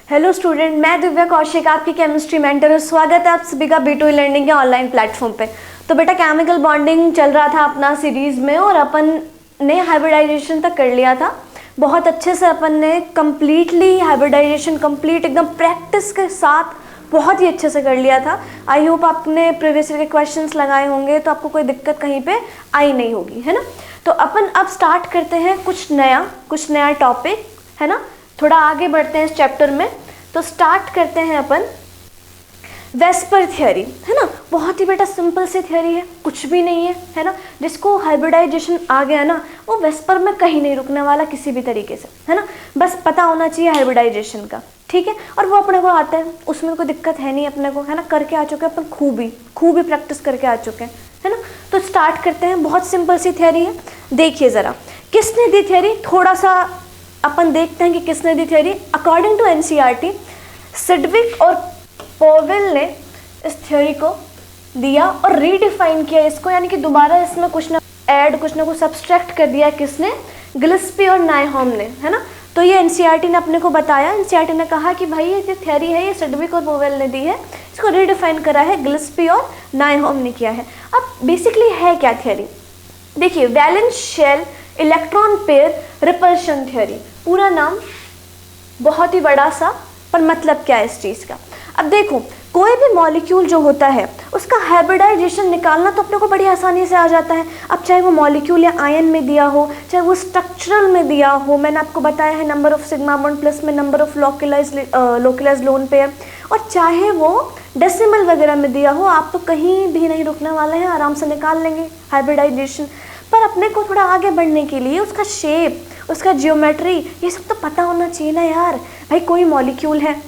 Hello student, मैं दिव्या कौशिक आपकी chemistry mentor हूँ। स्वागत है आप सभी का B2E लर्निंग के ऑनलाइन प्लेटफॉर्म पे। तो बेटा केमिकल बॉन्डिंग चल रहा था अपना सीरीज में और अपन ने हाइब्रिडाइजेशन तक कर लिया था। बहुत अच्छे से अपन ने कम्प्लीटली हाइब्रिडाइजेशन कंप्लीट एकदम प्रैक्टिस के साथ बहुत ही अच्छे से कर लिया था। आई होप आपने प्रीवियस ईयर के क्वेश्चंस लगाए होंगे तो आपको कोई दिक्कत कहीं पे आई नहीं होगी, है ना। तो अपन अब स्टार्ट करते हैं कुछ नया टॉपिक, है ना। थोड़ा आगे बढ़ते हैं इस चैप्टर में। तो स्टार्ट करते हैं अपन वेस्पर थियरी, है ना। बहुत ही बेटा सिंपल सी थियरी है, कुछ भी नहीं है ना। जिसको हाइब्रिडाइजेशन आ गया ना वो वेस्पर में कहीं नहीं रुकने वाला किसी भी तरीके से, है ना। बस पता होना चाहिए हाइब्रिडाइजेशन का, ठीक है। और वो अपने को आता है, उसमें कोई दिक्कत है नहीं अपने को, है ना। करके आ चुके हैं अपन, खूब ही प्रैक्टिस करके आ चुके हैं, है ना। तो स्टार्ट करते हैं। बहुत सिंपल सी थियरी है। देखिए ज़रा किसने दी थियरी, थोड़ा सा अपन देखते हैं कि किसने दी theory. According to NCERT Sidgwick और पोवेल ने इस थियोरी को दिया और रीडिफाइन किया इसको, यानी कि दोबारा इसमें कुछ ना कुछ सब्सट्रैक्ट कर दिया। किसने? गिल्स्पी और नायहॉम ने, है ना। तो ये NCERT ने अपने को बताया। NCERT ने कहा कि भाई ये जो थियोरी है ये सिडविक और पोवेल ने दी है, इसको रीडिफाइन करा है गिल्स्पी और नायहॉम ने किया है। अब बेसिकली है क्या थियोरी, देखिए valence shell electron pair repulsion theory, पूरा नाम बहुत ही बड़ा सा, पर मतलब क्या है इस चीज़ का। अब देखो कोई भी मॉलिक्यूल जो होता है उसका हाइब्रिडाइजेशन निकालना तो अपने को बड़ी आसानी से आ जाता है। अब चाहे वो मॉलिक्यूल या आयन में दिया हो, चाहे वो स्ट्रक्चरल में दिया हो, मैंने आपको बताया है number of sigma bond plus में number of localised lone pair, और चाहे वो डेसिमल वगैरह में दिया हो, आप तो कहीं भी नहीं रुकने वाले हैं, आराम से निकाल लेंगे हाइब्रिडाइजेशन। पर अपने को थोड़ा आगे बढ़ने के लिए उसका शेप, उसका जियोमेट्री, ये सब तो पता होना चाहिए ना यार। भाई कोई मॉलिक्यूल है,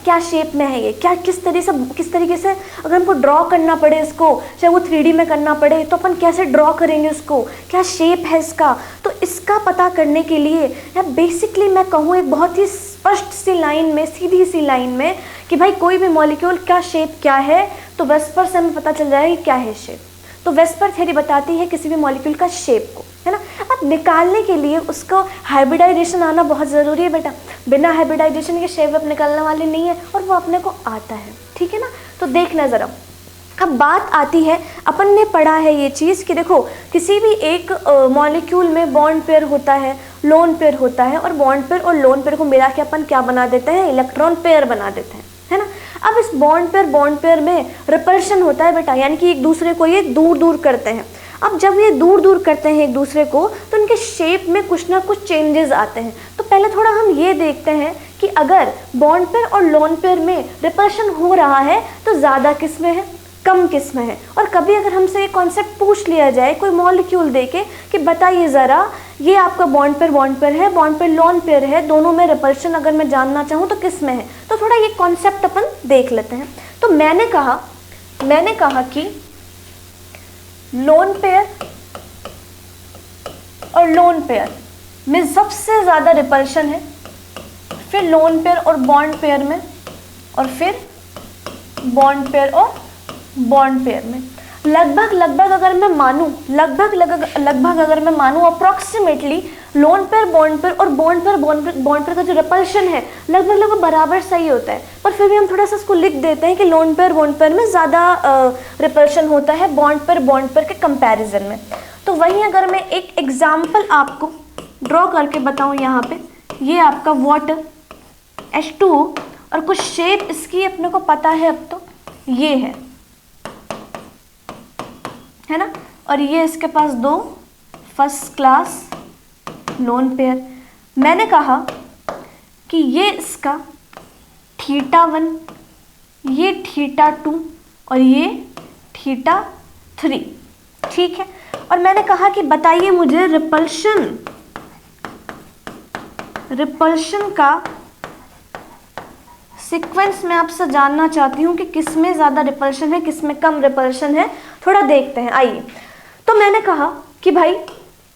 क्या शेप में है ये, क्या किस तरीके से अगर हमको ड्रॉ करना पड़े इसको, चाहे वो 3D में करना पड़े तो अपन कैसे ड्रॉ करेंगे उसको, क्या शेप है इसका। तो इसका पता करने के लिए या बेसिकली मैं कहूँ एक बहुत ही स्पष्ट सी लाइन में, सीधी सी लाइन में कि भाई कोई भी मॉलिक्यूल का शेप क्या है, तो वेस्पर से हमें पता चल जाएगा कि क्या है शेप। तो वेस्पर थ्योरी बताती है किसी भी मॉलिक्यूल का शेप को, है ना। अब निकालने के लिए उसको हाइब्रिडाइजेशन आना बहुत ज़रूरी है बेटा, बिना हाइब्रिडाइजेशन के शेप अब निकलने वाले नहीं है, और वो अपने को आता है, ठीक है ना। तो देखना ज़रा, अब बात आती है, अपन ने पढ़ा है ये चीज़ कि देखो किसी भी एक मॉलिक्यूल में बॉन्ड पेयर होता है, लोन पेयर होता है, और बॉन्ड पेयर और लोन पेयर को मिला के अपन क्या बना देते हैं, इलेक्ट्रॉन पेयर बना देते हैं, है ना। अब इस बॉन्ड पेयर में रिपल्शन होता है बेटा, यानी कि एक दूसरे को ये दूर करते हैं। अब जब ये दूर करते हैं एक दूसरे को तो उनके शेप में कुछ ना कुछ चेंजेस आते हैं। तो पहले थोड़ा हम ये देखते हैं कि अगर बॉन्ड पेयर और लोन पेयर में रिपल्शन हो रहा है तो ज़्यादा किस में है, कम किस में है। और कभी अगर हमसे ये कॉन्सेप्ट पूछ लिया जाए कोई मॉलिक्यूल देके कि बताइए ज़रा ये आपका बॉन्ड पेयर है, बॉन्ड पेयर लोन पेयर है, दोनों में रिपल्शन अगर मैं जानना चाहूँ तो किस में है, तो थोड़ा ये कॉन्सेप्ट अपन देख लेते हैं। तो मैंने कहा कि लोन पेयर और लोन पेयर में सबसे ज़्यादा रिपल्शन है, फिर लोन पेयर और बॉन्ड पेयर में, और फिर बॉन्ड पेयर और बॉन्ड पेयर में। लगभग अगर मैं मानूं approximately lone pair bond pair और बॉन्ड पेयर का जो रिपल्शन है लगभग बराबर सही होता है। पर फिर भी हम थोड़ा सा इसको लिख देते हैं कि लोन पेयर बॉन्ड पेयर में ज़्यादा रिपल्शन होता है बॉन्ड पेयर के कंपैरिजन में। तो वहीं अगर मैं एक एग्जाम्पल आपको ड्रॉ करके बताऊँ, यहाँ पे ये आपका वाटर H2O और कुछ शेप इसकी अपने को पता है, अब तो ये है ना, और ये इसके पास दो फर्स्ट क्लास लोन पेयर। मैंने कहा कि ये इसका θ1, ये θ2 और ये θ3, ठीक है। और मैंने कहा कि बताइए मुझे रिपल्शन का सीक्वेंस मैं आपसे जानना चाहती हूँ कि किस में ज़्यादा रिपल्शन है, किस में कम रिपल्शन है, थोड़ा देखते हैं, आइए। तो मैंने कहा कि भाई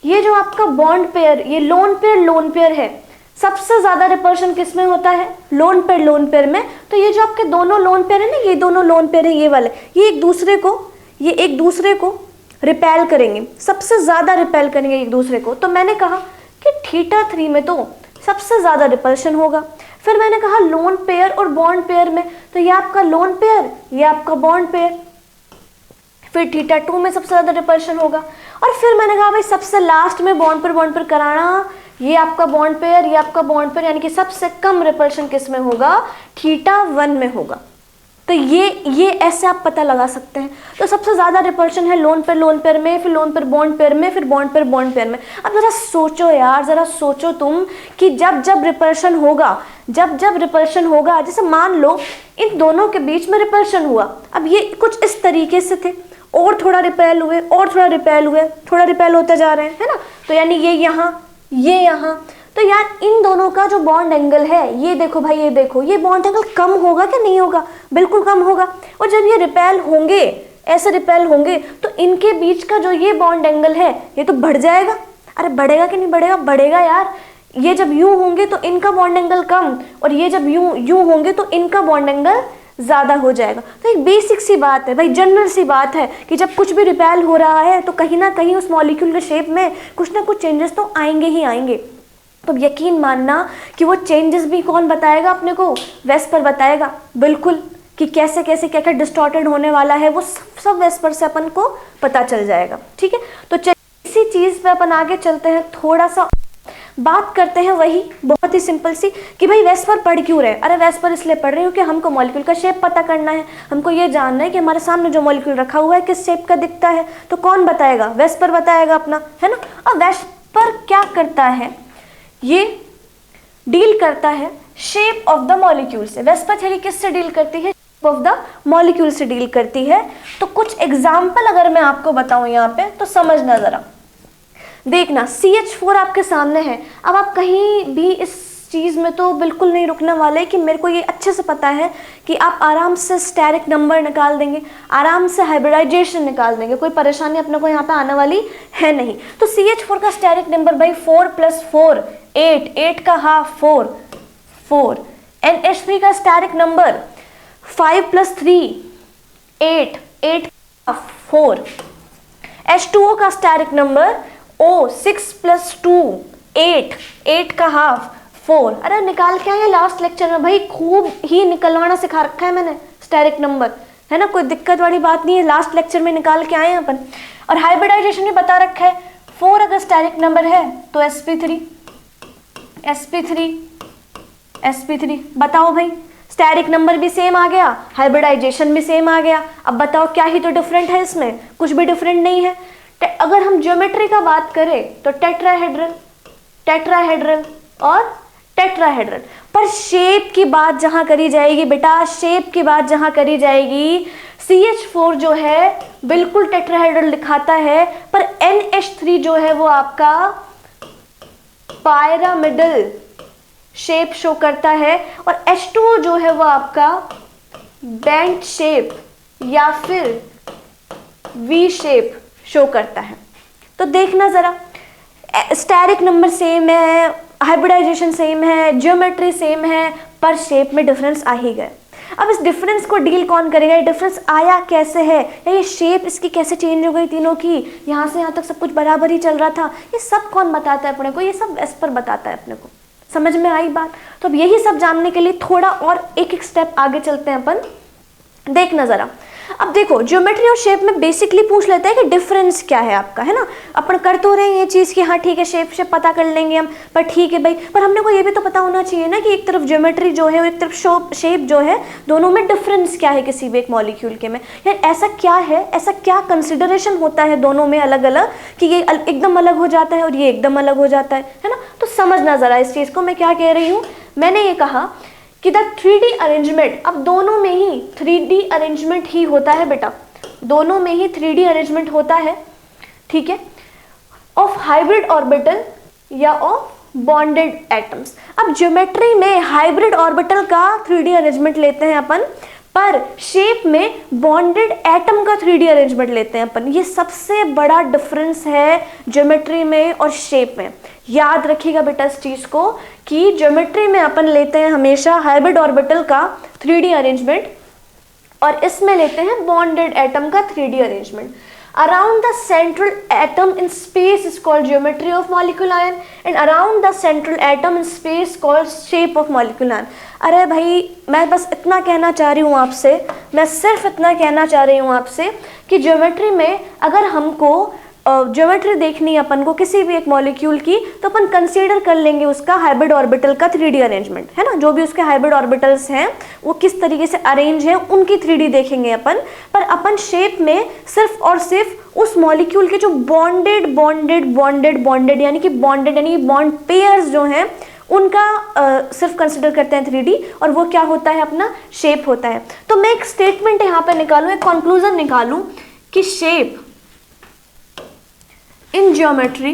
ये जो आपका बॉन्ड पेयर, ये लोन पेयर है, सबसे ज़्यादा रिपल्शन किस में होता है, लोन पेयर में। तो ये जो आपके दोनों लोन पेयर है ना, ये दोनों लोन पेयर है, ये वाले, ये एक दूसरे को रिपेल करेंगे, सबसे ज़्यादा रिपेल करेंगे एक दूसरे को। तो मैंने कहा कि θ3 में तो सबसे ज़्यादा रिपल्शन होगा, फिर मैंने कहा लोन पेयर और बॉन्ड पेयर में, तो ये आपका लोन पेयर, ये आपका बॉन्ड पेयर, फिर θ2 में सबसे ज्यादा रिपल्शन होगा। और फिर मैंने कहा भाई सबसे लास्ट में बॉन्ड पर कराना, ये आपका बॉन्ड पेयर, ये आपका बॉन्ड पेयर, यानी कि सबसे कम रिपल्शन किस में होगा, θ1 में होगा। तो ये ऐसे आप पता लगा सकते हैं। तो सबसे ज्यादा रिपल्शन है लोन पेयर में, फिर लोन पेयर बॉन्ड पेयर में, फिर बॉन्ड पेयर में। अब जरा सोचो यार, जरा सोचो तुम कि जब रिपल्शन होगा, जब रिपल्शन होगा, जैसे मान लो इन दोनों के बीच में रिपल्शन हुआ, अब ये कुछ इस तरीके से थे, और थोड़ा रिपेल हुए, और थोड़ा रिपेल हुए, थोड़ा रिपेल होते जा रहे हैं, है ना। तो यानी ये यहाँ, तो यार इन दोनों का जो बॉन्ड एंगल है, ये देखो भाई, ये देखो, ये बॉन्ड एंगल कम होगा क्या, नहीं होगा, बिल्कुल कम होगा। और जब ये रिपेल होंगे, ऐसे रिपेल होंगे, तो इनके बीच का जो ये बॉन्ड एंगल है, ये तो बढ़ जाएगा। अरे बढ़ेगा कि नहीं बढ़ेगा, बढ़ेगा यार। ये जब यूं होंगे तो इनका बॉन्ड एंगल कम, और ये जब यूं होंगे तो इनका बॉन्ड एंगल ज्यादा हो जाएगा। तो एक बेसिक सी बात है भाई, जनरल सी बात है कि जब कुछ भी रिपेल हो रहा है तो कहीं ना कहीं उस मॉलिक्यूल के शेप में कुछ ना कुछ चेंजेस तो आएंगे ही आएंगे। तो यकीन मानना कि वो चेंजेस भी कौन बताएगा अपने को, वेस्पर बताएगा, बिल्कुल, कि कैसे कैसे क्या क्या डिस्टॉर्टेड होने वाला है, वो सब वेस्पर से अपन को पता चल जाएगा। ठीक है, तो चलिए इसी चीज पे अपन आगे चलते हैं, थोड़ा सा बात करते हैं वही बहुत ही सिंपल सी कि भाई वेस्पर पढ़ क्यों रहे। अरे वेस्पर इसलिए पढ़ रही हूँ कि हमको मॉलिक्यूल का शेप पता करना है, हमको ये जानना है कि हमारे सामने जो मॉलिक्यूल रखा हुआ है किस शेप का दिखता है। तो कौन बताएगा, वेस्पर बताएगा अपना, है ना। और वेस्पर क्या करता है, ये डील करता है शेप ऑफ द मॉलिक्यूल से। वेस्पर थ्योरी किससे डील करती है, शेप ऑफ द मॉलिक्यूल से डील करती है। तो कुछ एग्जाम्पल अगर मैं आपको बताऊं यहाँ पे तो समझना जरा, देखना CH4 आपके सामने है। अब आप कहीं भी इस चीज़ में तो बिल्कुल नहीं रुकने वाले कि मेरे को ये अच्छे से पता है कि आप आराम से स्टेरिक नंबर निकाल देंगे, आराम से हाइब्रिडाइजेशन निकाल देंगे, कोई परेशानी अपने को यहाँ पे आने वाली है नहीं। तो CH4 का स्टेरिक नंबर भाई 4 + 4 8, 8 का हाफ 4 4। NH3 का स्टेरिक नंबर 5 + 3 8, 8 का हाफ 4। H2O का स्टेरिक नंबर 6 + 2 8, 8 का हाफ 4। अरे निकाल के आए लास्ट लेक्चर में भाई, खूब ही निकलवाना सिखा रखा है मैंने स्टेरिक नंबर, है ना, कोई दिक्कत वाली बात नहीं है, लास्ट लेक्चर में निकाल के आए हैं अपन। और हाइब्रिडाइजेशन भी बता रखा है, 4 अगर स्टेरिक नंबर है तो sp3 sp3 sp3। बताओ भाई, स्टेरिक नंबर भी सेम आ गया, हाइब्रिडाइजेशन भी सेम आ गया। अब बताओ क्या ही तो डिफरेंट है इसमें, कुछ भी डिफरेंट नहीं है। अगर हम ज्योमेट्री का बात करें तो टेट्राहेड्रल, टेट्राहेड्रल और टेट्राहेड्रल। पर शेप की बात जहां करी जाएगी बेटा, शेप की बात जहां करी जाएगी, CH4 जो है बिल्कुल टेट्राहेड्रल दिखाता है, पर NH3 जो है वो आपका पायरामिडल शेप शो करता है, और H2O जो है वो आपका बैंड शेप या फिर V शेप शो करता है। तो देखना जरा, स्टेरिक नंबर सेम है, हाइब्रिडाइजेशन सेम है, ज्योमेट्री सेम है, पर शेप में डिफरेंस आ ही गए। अब इस डिफरेंस को डील कौन करेगा, ये डिफरेंस आया कैसे है, या ये शेप इसकी कैसे चेंज हो गई तीनों की, यहाँ से यहाँ तक सब कुछ बराबर ही चल रहा था, ये सब कौन बताता है अपने को, ये सब वेस्पर बताता है अपने को। समझ में आई बात। तो अब यही सब जानने के लिए थोड़ा और एक एक स्टेप आगे चलते हैं अपन। देखना जरा, अब देखो ज्योमेट्री और शेप में बेसिकली पूछ लेते हैं कि डिफरेंस क्या है आपका, है ना। अपन कर तो रहे हैं ये चीज़ कि हाँ ठीक है शेप पता कर लेंगे हम, पर ठीक है भाई, पर हमने को ये भी तो पता होना चाहिए ना कि एक तरफ ज्योमेट्री जो है और एक तरफ शेप जो है, दोनों में डिफरेंस क्या है किसी भी एक मॉलिक्यूल के में। यार ऐसा क्या है, ऐसा क्या कंसिडरेशन होता है दोनों में अलग अलग कि ये एकदम अलग हो जाता है और ये एकदम अलग हो जाता है ना। तो समझना ज़रा इस चीज़ को, मैं क्या कह रही हूँ। मैंने ये कहा कि द 3D अरेंजमेंट, अब दोनों में ही 3D अरेंजमेंट ही होता है बेटा, दोनों में ही 3D अरेंजमेंट होता है, ठीक है, ऑफ हाइब्रिड ऑर्बिटल या ऑफ बॉन्डेड एटम्स। अब ज्योमेट्री में हाइब्रिड ऑर्बिटल का 3D अरेंजमेंट लेते हैं अपन, पर शेप में बॉन्डेड एटम का 3D अरेंजमेंट लेते हैं अपन। ये सबसे बड़ा डिफरेंस है ज्योमेट्री में और शेप में। याद रखिएगा बेटा इस चीज को कि ज्योमेट्री में अपन लेते हैं हमेशा हाइब्रिड ऑर्बिटल का 3D अरेंजमेंट और इसमें लेते हैं बॉन्डेड एटम का 3D arrangement. Around the central atom in space is called geometry of molecule ion and around the central atom in space called shape of molecule ion. अरे भाई मैं बस इतना कहना चाह रही हूँ आपसे, मैं सिर्फ इतना कहना चाह रही हूँ आपसे कि ज्योमेट्री में अगर हमको ज्योमेट्री देखनी है अपन को किसी भी एक मॉलिक्यूल की, तो अपन कंसीडर कर लेंगे उसका हाइब्रिड ऑर्बिटल का 3D अरेंजमेंट, है ना, जो भी उसके हाइब्रिड ऑर्बिटल्स हैं वो किस तरीके से अरेंज हैं उनकी 3D देखेंगे अपन। पर अपन शेप में सिर्फ और सिर्फ उस मॉलिक्यूल के जो बॉन्डेड बॉन्डेड बॉन्डेड बॉन्डेड यानी कि बॉन्डेड यानी बॉन्ड पेयर्स जो हैं उनका सिर्फ कंसिडर करते हैं 3D, और वो क्या होता है अपना शेप होता है। तो मैं एक स्टेटमेंट यहाँ पे निकालूं, एक कंक्लूजन निकालूं कि shape in geometry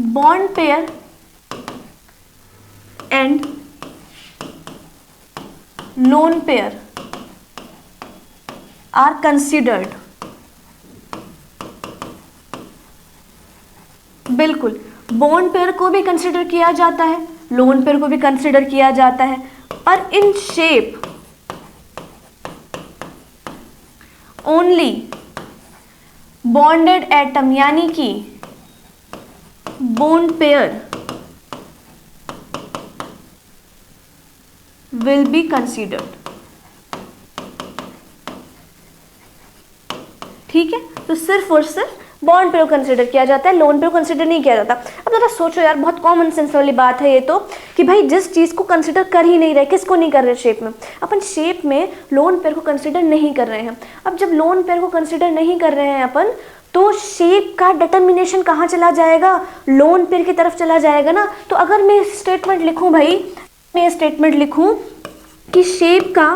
bond pair and lone pair are considered। बिल्कुल, बॉन्ड पेयर को भी कंसिडर किया जाता है, लोन पेयर को भी कंसिडर किया जाता है, पर in shape only bonded atom यानी कि bond pair will be considered. ठीक है, तो सिर्फ और सिर्फ बॉन्ड पेयर को कंसिडर किया जाता है, लोन पेयर को कंसिडर नहीं किया जाता। अब जरा सोचो यार, बहुत कॉमन सेंस वाली बात है ये तो, कि भाई जिस चीज़ को कंसिडर कर ही नहीं रहे, किसको नहीं कर रहे शेप में, अपन शेप में लोन पेयर को कंसिडर नहीं कर रहे हैं। अब जब लोन पेयर को कंसिडर नहीं कर रहे हैं अपन, तो शेप का डिटर्मिनेशन कहाँ चला जाएगा, लोन पेयर की तरफ चला जाएगा ना। तो अगर मैं स्टेटमेंट लिखूँ भाई, मैं स्टेटमेंट लिखूँ कि शेप का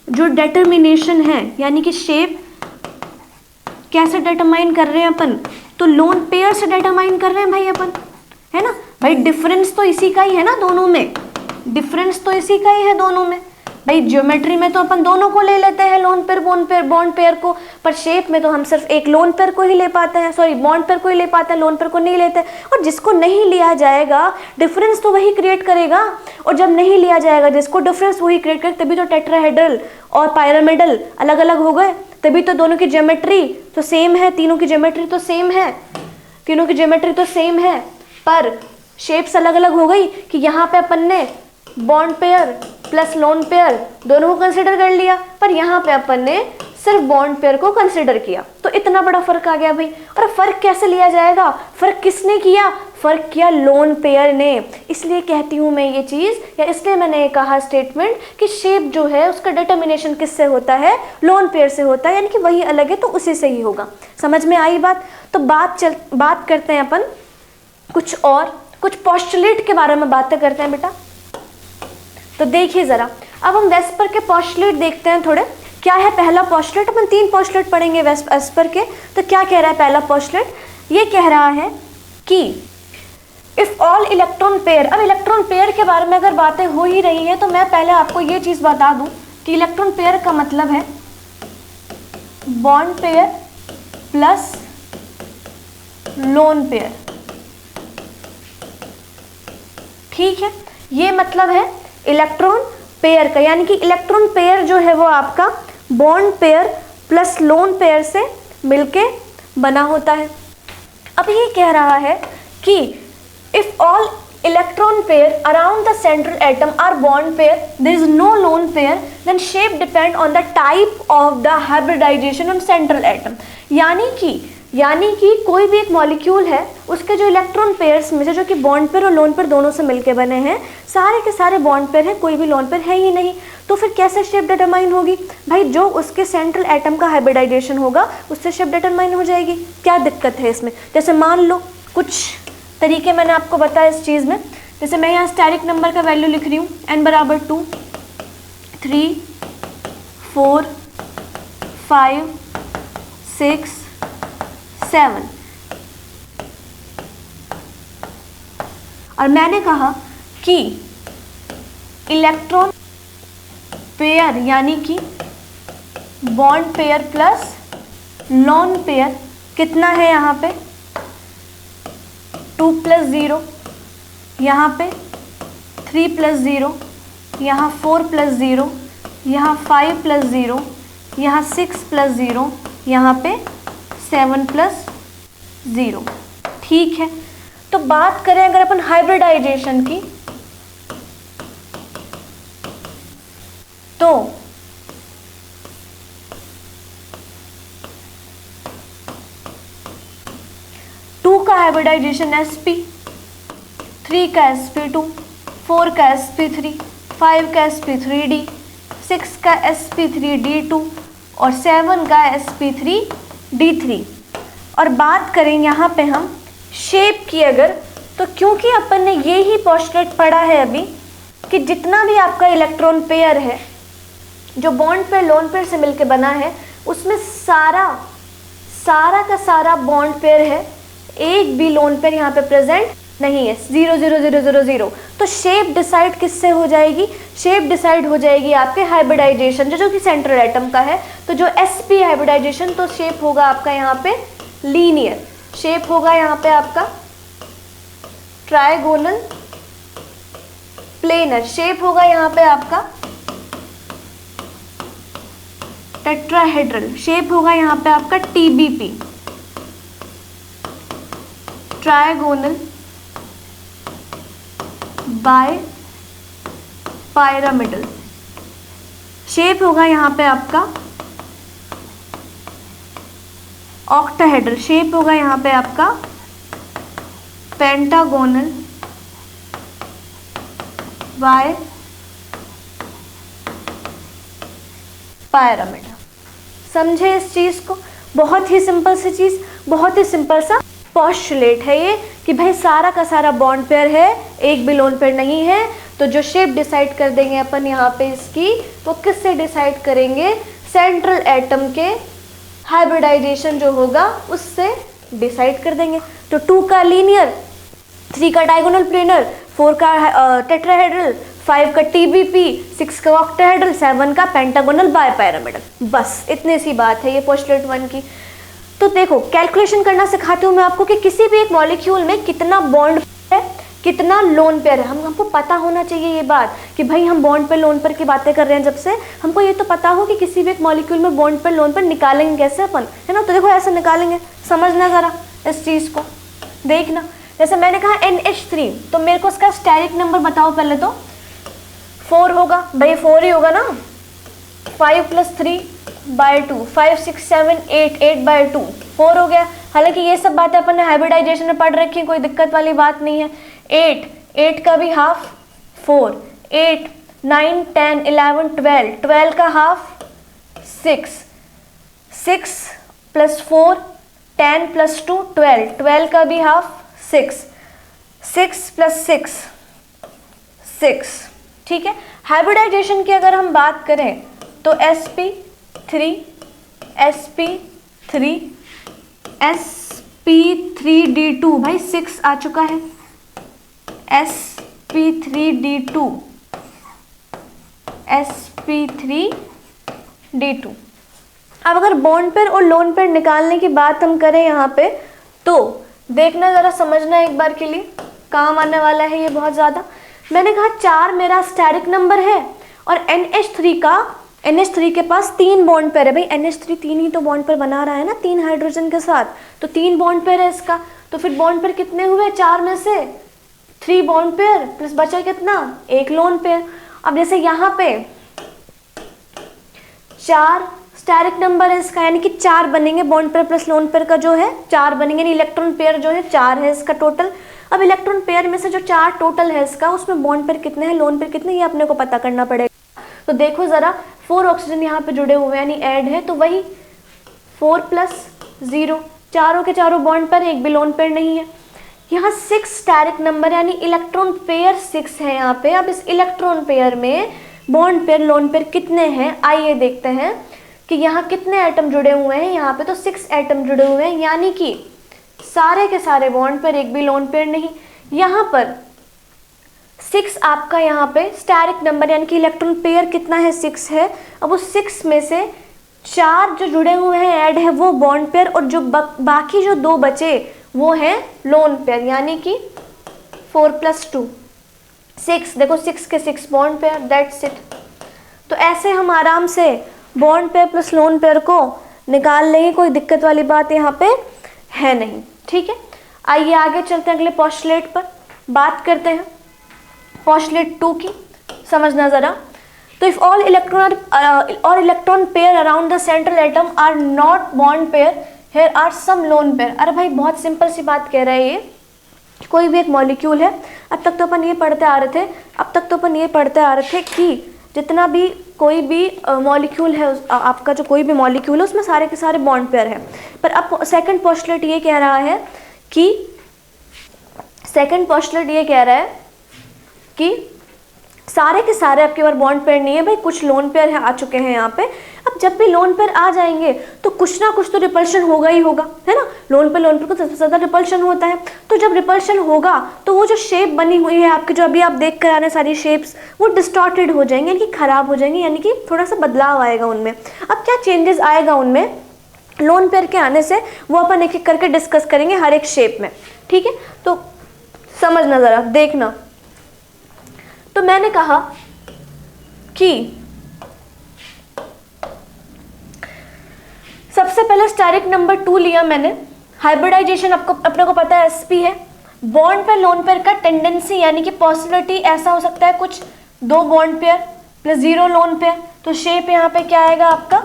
जो डिटर्मिनेशन है, यानी कि शेप कैसे डिटरमाइन कर रहे हैं अपन, तो लोन पेयर से डिटरमाइन कर रहे हैं भाई अपन, है ना भाई। डिफरेंस तो इसी का ही है ना दोनों में, डिफरेंस तो इसी का ही है दोनों में भाई। ज्योमेट्री में तो अपन दोनों को ले लेते हैं, लोन पेयर बॉन्ड पेयर को, पर शेप में तो हम सिर्फ एक लोन पेयर को ही ले पाते हैं, सॉरी बॉन्ड पेयर को ही ले पाते हैं, लोन पेयर को नहीं लेते। और जिसको नहीं लिया जाएगा डिफरेंस तो वही क्रिएट करेगा, और जब नहीं लिया जाएगा जिसको डिफरेंस वही क्रिएट करेगा, तभी तो टेट्राहेड्रल और पिरामिडल अलग अलग हो गए, तभी तो दोनों की ज्योमेट्री तो सेम है, तीनों की ज्योमेट्री तो सेम है, तीनों की ज्योमेट्री तो सेम है, पर शेप्स अलग अलग हो गई कि यहाँ पे अपन ने bond pair plus lone pair दोनों को कंसिडर कर लिया, पर यहाँ पे अपन ने सिर्फ बॉन्ड पेयर को कंसिडर किया। तो इतना बड़ा फर्क आ गया भाई। और फर्क कैसे लिया जाएगा, फर्क किसने किया, फर्क किया लोन पेयर ने। इसलिए कहती हूँ मैं ये चीज़, या इसलिए मैंने ये कहा स्टेटमेंट कि शेप जो है उसका डिटर्मिनेशन किससे होता है, लोन पेयर से होता है, यानी कि वही अलग है तो उसी से ही होगा। समझ में आई बात। तो बात करते हैं अपन कुछ पोस्टुलेट के बारे में बातें करते हैं बेटा। तो देखिए ज़रा, अब हम वेस्पर के पोस्टुलेट देखते हैं थोड़े। क्या है पहला पोस्टुलेट, अपन 3 पोस्टुलेट पढ़ेंगे वेस्पर के। तो क्या कह रहा है पहला पोस्टुलेट, ये कह रहा है कि इफ ऑल इलेक्ट्रॉन पेयर, अब इलेक्ट्रॉन पेयर के बारे में अगर बातें हो ही रही है तो मैं पहले आपको ये चीज़ बता दूं कि इलेक्ट्रॉन पेयर का मतलब है bond pair plus lone pair. ठीक है, ये मतलब है इलेक्ट्रॉन पेयर का, यानी कि इलेक्ट्रॉन पेयर जो है वो आपका bond pair plus lone pair से मिलके बना होता है। अब ये कह रहा है कि if all electron pair around the central atom are bond pair, there is no lone pair, then shape depend on the type of the hybridisation on central atom. यानी कि कोई भी एक मॉलिक्यूल है, उसके जो इलेक्ट्रॉन पेयर्स में से, जो कि बॉन्ड पेयर और लोन पेयर दोनों से मिलके बने हैं, सारे के सारे बॉन्ड पेयर हैं, कोई भी लोन पेयर है ही नहीं। तो फिर कैसे शेप डिटरमाइन होगी भाई, जो उसके सेंट्रल एटम का हाइब्रिडाइजेशन होगा उससे शेप डिटरमाइन हो जाएगी। क्या दिक्कत है इसमें, जैसे मान लो कुछ तरीके मैंने आपको बताया इस चीज़ में। जैसे मैं यहाँ स्टेरिक नंबर का वैल्यू लिख रही हूँ, n बराबर 2, 3, 4, 5, 6, 7, और मैंने कहा कि इलेक्ट्रॉन पेयर यानी कि bond pair plus lone pair कितना है, यहाँ पे 2 + 0, यहाँ पे 3 प्लस 0, यहाँ 4 प्लस 0, यहाँ 5 प्लस 0, यहाँ 6 प्लस 0, यहाँ पे 7 प्लस 0। ठीक है, तो बात करें अगर अपन हाइब्रिडाइजेशन की, तो टू का हाइब्रिडाइजेशन sp, 3 का sp2, 4 का sp3, 5 का sp3d, 6 का sp3d2 और 7 का sp3d3। और बात करें यहाँ पे हम शेप की अगर, तो क्योंकि अपन ने ये ही पोस्टुलेट पढ़ा है अभी कि जितना भी आपका इलेक्ट्रॉन पेयर है जो बॉन्ड पेयर लोन पेयर से मिलके बना है, उसमें सारा का सारा बॉन्ड पेयर है, एक भी लोन पेयर यहाँ पे प्रेजेंट नहीं है, 0 0 0 0 0। तो शेप डिसाइड किससे हो जाएगी? शेप डिसाइड हो जाएगी आपके हाइब्रिडाइजेशन जो कि सेंट्रल एटम का है। तो जो sp हाइब्रिडाइजेशन, तो शेप होगा आपका यहाँ पे लीनियर, शेप होगा यहाँ पे आपका ट्राइगोनल प्लेनर, शेप होगा यहाँ पे आपका टेट्राहेड्रल, शेप होगा यहाँ पे आपका TBP, trigonal bipyramidal, shape होगा यहाँ पे आपका ऑक्टाहेड्रल, शेप होगा यहाँ पे आपका पेंटागोनल बाय पायरामिडल। समझे इस चीज को? बहुत ही सिंपल सी चीज, बहुत ही सिंपल सा पोस्टुलेट है ये कि भाई सारा का सारा बॉन्ड पेयर है, एक भी लोन पेयर नहीं है। तो जो शेप डिसाइड कर देंगे अपन यहाँ पे इसकी, वो किससे डिसाइड करेंगे? सेंट्रल एटम के हाइब्रिडाइजेशन जो होगा उससे डिसाइड कर देंगे। तो 2 का लीनियर, 3 का डायगोनल प्लेनर, 4 का टेट्राहेड्रल, 5 का TBP, 6 का ऑक्टाहेड्रल, 7 का पेंटागोनल बाय पायरामिडल। बस इतनी सी बात है ये पोस्टुलेट 1 की। तो देखो कैलकुलेशन करना सिखाती हूँ मैं आपको कि किसी भी एक मॉलिक्यूल में कितना बॉन्ड है, कितना लोन पेयर है। हमको पता होना चाहिए ये बात कि भाई हम बॉन्ड पेयर लोन पेयर की बातें कर रहे हैं, जब से हमको ये तो पता हो कि किसी भी एक मॉलिक्यूल में बॉन्ड पेयर लोन पेयर निकालेंगे कैसे अपन, है ना। तो देखो ऐसे निकालेंगे, समझना जरा इस चीज़ को, देखना। जैसे मैंने कहा NH3, तो मेरे को उसका स्टेरिक नंबर बताओ पहले तो। 4 होगा भाई, 4 ही होगा ना। 5 + 3 / 2, 5 6 7 8 8 / 2, 4 हो गया। हालांकि ये सब बातें अपन ने हाइब्रिडाइजेशन में पढ़ रखी है, कोई दिक्कत वाली बात नहीं है। 8 का भी हाफ 4, 8 9 10 11 12, 12 का हाफ 6, 6 + 4 10 + 2 12, 12 का भी हाफ 6, 6 + 6 6। ठीक है, हाइब्रिडाइजेशन की अगर हम बात करें तो sp3 sp3 sp3d2, भाई 6 आ चुका है, sp3d2 sp3d2। अब अगर बॉन्ड पेयर और लोन पेयर निकालने की बात हम करें यहाँ पे, तो देखना जरा, समझना एक बार के लिए, काम आने वाला है ये बहुत ज़्यादा। मैंने कहा 4 मेरा स्टेरिक नंबर है और NH3 के पास 3 बॉन्ड पेयर है। भाई NH3 3 ही तो बॉन्ड पेयर बना रहा है ना, 3 हाइड्रोजन के साथ, तो 3 बॉन्ड पेयर है इसका। तो फिर बॉन्ड पेयर कितने हुए? 4 में से 3 बॉन्ड पेयर प्लस बचा कितना? 1 लोन पेयर। अब जैसे यहाँ पे 4 स्टेरिक नंबर है इसका, यानी कि 4 बनेंगे, bond pair plus lone pair का जो है 4 बनेंगे, यानी इलेक्ट्रॉन पेयर जो है 4 है इसका टोटल। अब इलेक्ट्रॉन पेयर में से जो 4 टोटल है इसका, उसमें बॉन्ड पेयर कितने हैं, लोन पेयर कितने, ये अपने को पता करना पड़ेगा। तो देखो ज़रा, 4 ऑक्सीजन यहाँ पे जुड़े हुए हैं यानी ऐड है, तो वही 4 + 0, चारों के चारों बॉन्ड पेयर, एक भी लोन पेयर नहीं है। यहाँ 6 स्टेरिक नंबर यानी इलेक्ट्रॉन पेयर 6 है यहाँ पे। अब इस इलेक्ट्रॉन पेयर में बॉन्ड पेयर लोन पेयर कितने हैं, आइए देखते हैं कि यहाँ कितने एटम जुड़े हुए हैं। यहाँ पे तो 6 एटम जुड़े हुए हैं, यानी कि सारे के सारे बॉन्ड पेयर, एक भी लोन पेयर नहीं। यहाँ पर 6 आपका यहाँ पे स्टेरिक नंबर यानी कि इलेक्ट्रॉन पेयर कितना है, 6 है। अब उस 6 में से 4 जो जुड़े हुए हैं ऐड है वो बॉन्ड पेयर, और जो बाकी जो 2 बचे वो हैं लोन पेयर, यानी कि 4 + 2 6, देखो 6 के 6 बॉन्ड पेयर, दैट्स इट। तो ऐसे हम आराम से bond pair plus lone pair को निकाल लेंगे, कोई दिक्कत वाली बात यहाँ पे है नहीं, ठीक है। आइए आगे चलते हैं अगले पोस्टुलेट पर, बात करते हैं पोस्टुलेट 2 की, समझना ज़रा। तो if all electron pair around the central atom are not bond pair, here are some lone pair. अरे भाई बहुत सिंपल सी बात कह रहा है ये, कोई भी एक मॉलिक्यूल है, अब तक तो अपन ये पढ़ते आ रहे थे कि जितना भी कोई भी मॉलिक्यूल है, आपका जो कोई भी मॉलिक्यूल है उसमें सारे के सारे बॉन्ड पेयर हैं। पर अब सेकंड पोस्टुलेट ये कह रहा है कि सारे के सारे आपके पास बॉन्ड पेयर नहीं है भाई, कुछ लोन पेयर है, आ चुके हैं यहाँ पे। अब जब भी लोन पेयर आ जाएंगे तो कुछ ना कुछ तो रिपल्शन होगा ही होगा, है ना। लोन पेयर को सबसे ज़्यादा रिपल्शन होता है, तो जब रिपल्शन होगा तो वो जो शेप बनी हुई है आपकी, जो अभी आप देख कर आ रहे हैं सारी शेप्स, वो डिस्टॉर्टेड हो जाएंगे, यानी कि खराब हो जाएंगे, यानी कि थोड़ा सा बदलाव आएगा उनमें। अब क्या चेंजेस आएगा उनमें लोन पेयर के आने से, वो अपन एक एक करके डिस्कस करेंगे हर एक शेप में, ठीक है। तो समझना ज़रा, देखना। तो मैंने कहा कि सबसे पहले स्टेरिक नंबर 2 लिया मैंने, हाइब्रिडाइजेशन अपने को पता है sp है। बॉन्ड पेयर लोन पेयर का टेंडेंसी यानी कि पॉसिबिलिटी ऐसा हो सकता है कुछ 2 bond pair plus 0 lone pair, तो शेप यहाँ पे क्या आएगा आपका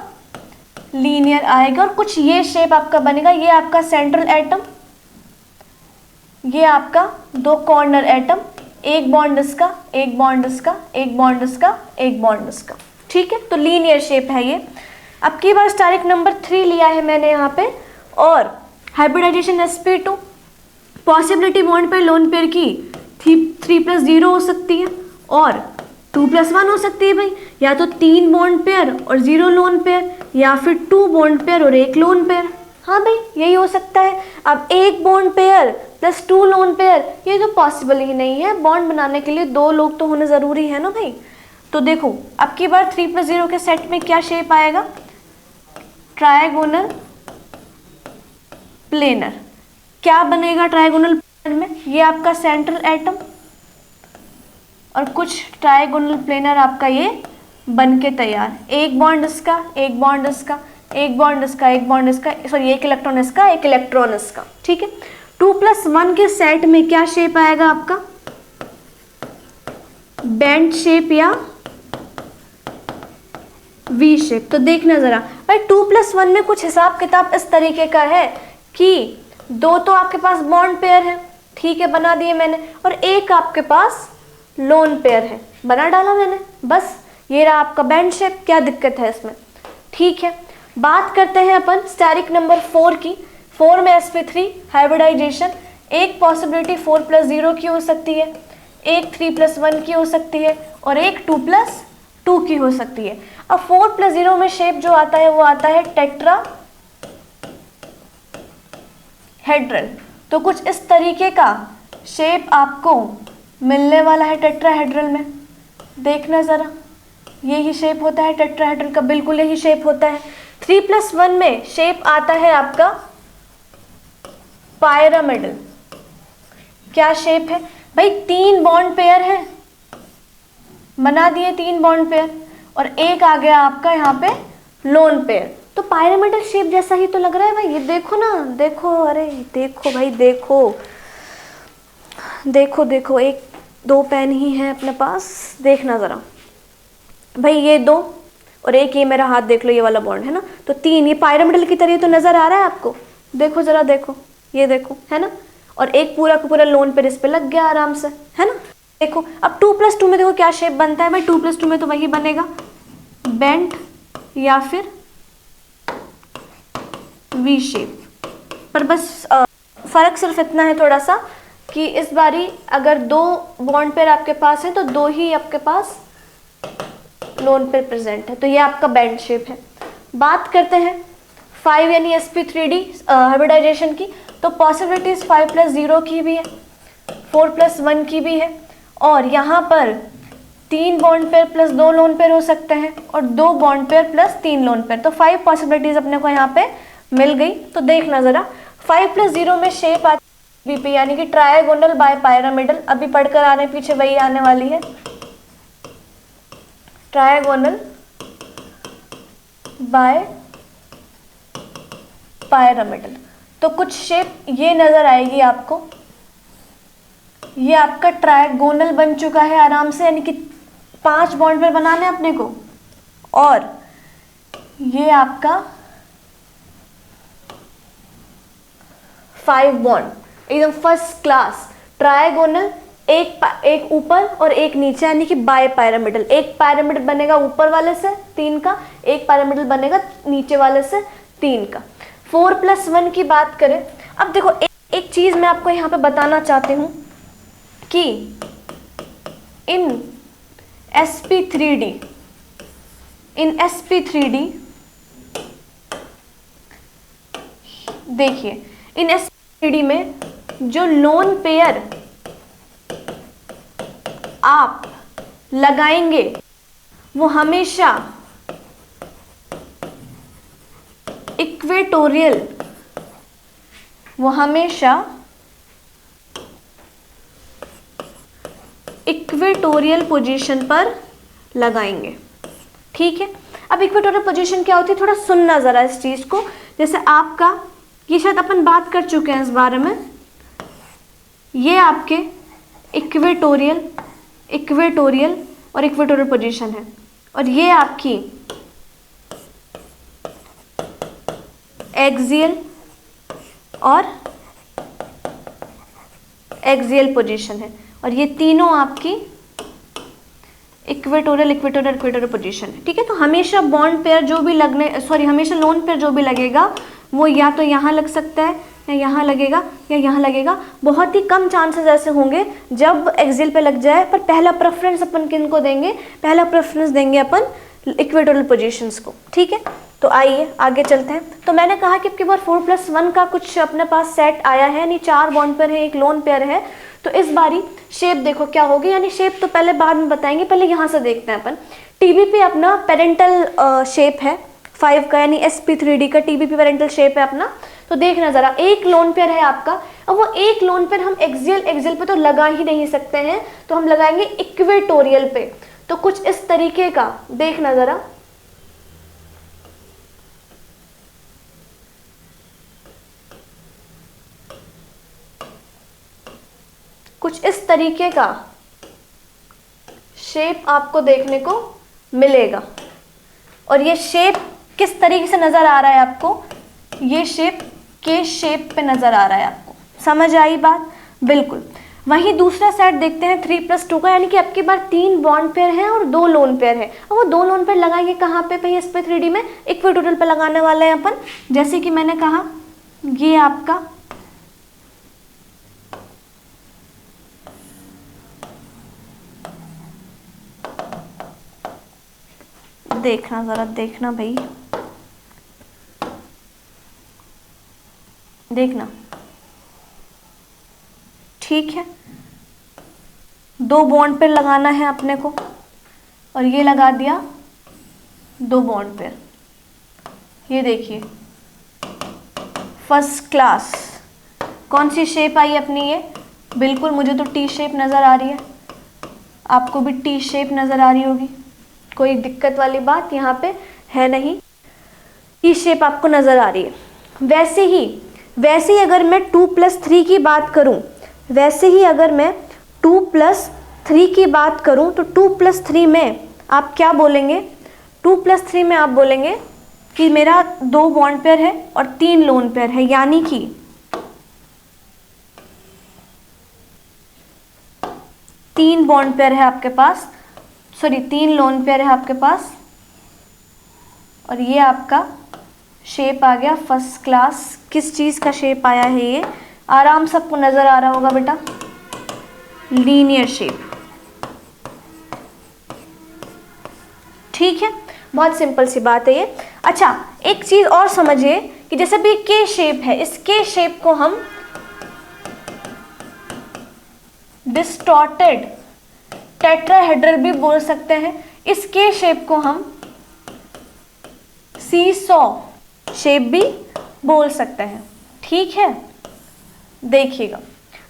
लीनियर आएगा, और कुछ ये शेप आपका बनेगा, ये आपका सेंट्रल एटम, ये आपका 2 कॉर्नर एटम, एक बॉन्ड इसका, एक बॉन्ड इसका, एक बॉन्ड इसका, एक बॉन्ड इसका, ठीक है। तो लीनियर शेप है ये। अब की बार स्टेरिक नंबर 3 लिया है मैंने यहाँ पे, और hybridisation sp2, possibility bond pair lone pair की 3 + 0 हो सकती है और 2 + 1 हो सकती है भाई, या तो 3 बॉन्ड पेयर और 0 लोन पेयर, या फिर 2 बॉन्ड पेयर और 1 लोन पेयर। हाँ भाई यही हो सकता है। अब 1 bond pair plus 2 lone pair, ये तो पॉसिबल ही नहीं है, बॉन्ड बनाने के लिए 2 लोग तो होने ज़रूरी है ना भाई। तो देखो अब की बार 3 + 0 के सेट में क्या शेप आएगा, ट्रायगोनल प्लेनर। क्या बनेगा ट्रायगोनल प्लेनर में, ये आपका सेंट्रल एटम और कुछ ट्रायगोनल प्लेनर आपका ये बन के तैयार, एक बॉन्ड इसका, एक बॉन्ड इसका, एक बॉन्ड इसका, एक बॉन्ड इसका, सॉरी एक इलेक्ट्रॉन इसका, एक इलेक्ट्रॉन इसका, ठीक है। 2 + 1 के सेट में क्या शेप आएगा आपका, बेंट शेप या वी शेप। तो देखना जरा भाई 2 + 1 में कुछ हिसाब किताब इस तरीके का है कि 2 तो आपके पास बॉन्ड पेयर है, ठीक है, बना दिए मैंने, और एक आपके पास लोन पेयर है, बना डाला मैंने, बस ये रहा आपका बेंट शेप। क्या दिक्कत है इसमें, ठीक है। बात करते हैं अपन स्टेरिक नंबर 4 की। 4 में sp3 हाइब्रिडाइजेशन, एक पॉसिबिलिटी 4 + 0 की हो सकती है, एक 3 + 1 की हो सकती है, और एक 2 + 2 की हो सकती है। अब 4 + 0 में शेप जो आता है वो आता है टेट्रा हेड्रल। तो कुछ इस तरीके का शेप आपको मिलने वाला है टेट्राहेड्रल में, देखना ज़रा, यही शेप होता है टेट्राहेड्रल का, बिल्कुल यही शेप होता है। 3 + 1 में शेप आता है आपका पायरामिडल। क्या शेप है भाई, 3 बॉन्ड पेयर है, बना दिए 3 बॉन्ड पेयर, और एक आ गया आपका यहाँ पे लोन पेयर। तो पायरामिडल शेप जैसा ही तो लग रहा है भाई, ये देखो ना, देखो, अरे देखो भाई, देखो देखो देखो, 1-2 पेन ही है अपने पास, देखना ज़रा भाई, ये 2 और एक ये मेरा हाथ देख लो, ये वाला बॉन्ड है ना, तो 3, ये पायरामिडल की तरह तो नज़र आ रहा है आपको, देखो ज़रा, देखो, ये देखो, है ना, और एक पूरा का पूरा लोन पेयर इस पे लग गया आराम से, है ना। देखो अब 2 + 2 में देखो क्या शेप बनता है भाई, 2 + 2 में तो वही बनेगा बेंट या फिर वी शेप। पर बस फ़र्क सिर्फ इतना है थोड़ा सा कि इस बारी अगर 2 बॉन्ड पेयर आपके पास है तो 2 ही आपके पास लोन पेयर प्रेजेंट है, तो ये आपका बेंट शेप है। बात करते हैं 5 यानी sp3d हाइब्रिडाइजेशन की। तो पॉसिबिलिटीज 5 + 0 की भी है, 4 + 1 की भी है, और यहाँ पर 3 bond pair plus 2 lone pair हो सकते हैं, और 2 bond pair plus 3 lone pair. तो 5 पॉसिबिलिटीज अपने को यहाँ पे मिल गई। तो देखना ज़रा 5 + 0 में शेप बीपी यानी कि ट्रायगोनल बाय पायरामिडल, अभी पढ़कर आने पीछे वही आने वाली है, ट्रायगोनल बाय पायरामिडल। तो कुछ शेप ये नजर आएगी आपको, ये आपका ट्रायगोनल बन चुका है आराम से, यानी कि 5 बॉन्ड पर बनाने अपने को, और ये आपका 5 बॉन्ड, एकदम फर्स्ट क्लास ट्रायगोनल, एक ऊपर और एक नीचे, यानी कि बाय पायरामिडल। एक पायरामिडल बनेगा ऊपर वाले से 3 का, एक पायरामिडल बनेगा नीचे वाले से 3 का। 4+1 की बात करें, अब देखो एक चीज मैं आपको यहाँ पे बताना चाहती हूँ कि इन sp3d, देखिए इन sp3d में जो लोन पेयर आप लगाएंगे वो हमेशा इक्वेटोरियल, पोजीशन पर लगाएंगे। ठीक है, अब इक्वेटोरियल पोजीशन क्या होती है, थोड़ा सुनना जरा इस चीज को। जैसे आपका ये शायद अपन बात कर चुके हैं इस बारे में, ये आपके इक्वेटोरियल और इक्वेटोरियल पोजीशन है, और ये आपकी एक्सियल और एक्सियल पोजीशन है, और ये तीनों आपकी इक्वेटोरियल पोजीशन है। ठीक है, तो हमेशा बॉन्ड पेयर जो भी हमेशा लोन पेयर जो भी लगेगा वो या तो यहाँ लग सकता है, या यहाँ लगेगा, या यहाँ लगेगा। बहुत ही कम चांसेस ऐसे होंगे जब एक्सियल पे लग जाए, पर पहला प्रेफरेंस अपन किन को देंगे, पहला प्रेफरेंस देंगे अपन इक्वेटोरियल पोजीशंस को। ठीक है, तो आइए आगे चलते हैं। तो मैंने कहा कि आपके बार 4+1 का कुछ अपने पास सेट आया है, यानी 4 बॉन्ड पेयर है, एक लोन पेयर है। तो इस बारी शेप देखो क्या होगी, यानी शेप तो पहले बाद में बताएंगे, पहले यहाँ से देखते हैं अपन। टीबीपी अपना पेरेंटल शेप है 5 का, यानी sp3d का टीबीपी पेरेंटल शेप है अपना। तो देखना जरा, एक लोन पेयर है आपका, अब वो एक लोन पेयर हम एक्सियल पे तो लगा ही नहीं सकते हैं, तो हम लगाएंगे इक्वेटोरियल पे। तो कुछ इस तरीके का देखना जरा, कुछ इस तरीके का शेप आपको देखने को मिलेगा। और ये शेप किस तरीके से नजर आ रहा है आपको, ये शेप के शेप पे नजर आ रहा है आपको, समझ आई बात? बिल्कुल। वहीं दूसरा सेट देखते हैं 3+2 का, यानी कि आपके पास 3 बॉन्ड पेयर हैं और 2 लोन पेयर है। अब वो 2 लोन पेयर लगाएंगे कहाँ पे भाई, sp3d में इक्वेटोरियल पे लगाने वाले हैं अपन। जैसे कि मैंने कहा ये आपका देखना जरा, देखना भाई, देखना। ठीक है, 2 बॉन्ड पेयर लगाना है अपने को, और ये लगा दिया 2 बॉन्ड पेयर। ये देखिए फर्स्ट क्लास, कौन सी शेप आई अपनी ये, बिल्कुल मुझे तो टी शेप नज़र आ रही है, आपको भी टी शेप नज़र आ रही होगी, कोई दिक्कत वाली बात यहाँ पे है नहीं, टी शेप आपको नज़र आ रही है। वैसे ही अगर मैं 2+3 की बात करूँ, वैसे ही अगर मैं 2+3 की बात करूँ, तो 2+3 में आप क्या बोलेंगे, 2+3 में आप बोलेंगे कि मेरा 2 बॉन्ड पेयर है और 3 लोन पेयर है, यानी कि 3 बॉन्ड पेयर है आपके पास, 3 लोन पेयर है आपके पास, और ये आपका शेप आ गया फर्स्ट क्लास। किस चीज़ का शेप आया है ये, आराम से आपको नज़र आ रहा होगा बेटा, लीनियर शेप। ठीक है, बहुत सिंपल सी बात है ये। अच्छा, एक चीज़ और समझिए कि जैसे भी के शेप है, इस के शेप को हम डिस्टॉर्टेड टेट्राहेड्रल भी बोल सकते हैं, इस के शेप को हम सीसॉ शेप भी बोल सकते हैं। ठीक है, देखिएगा,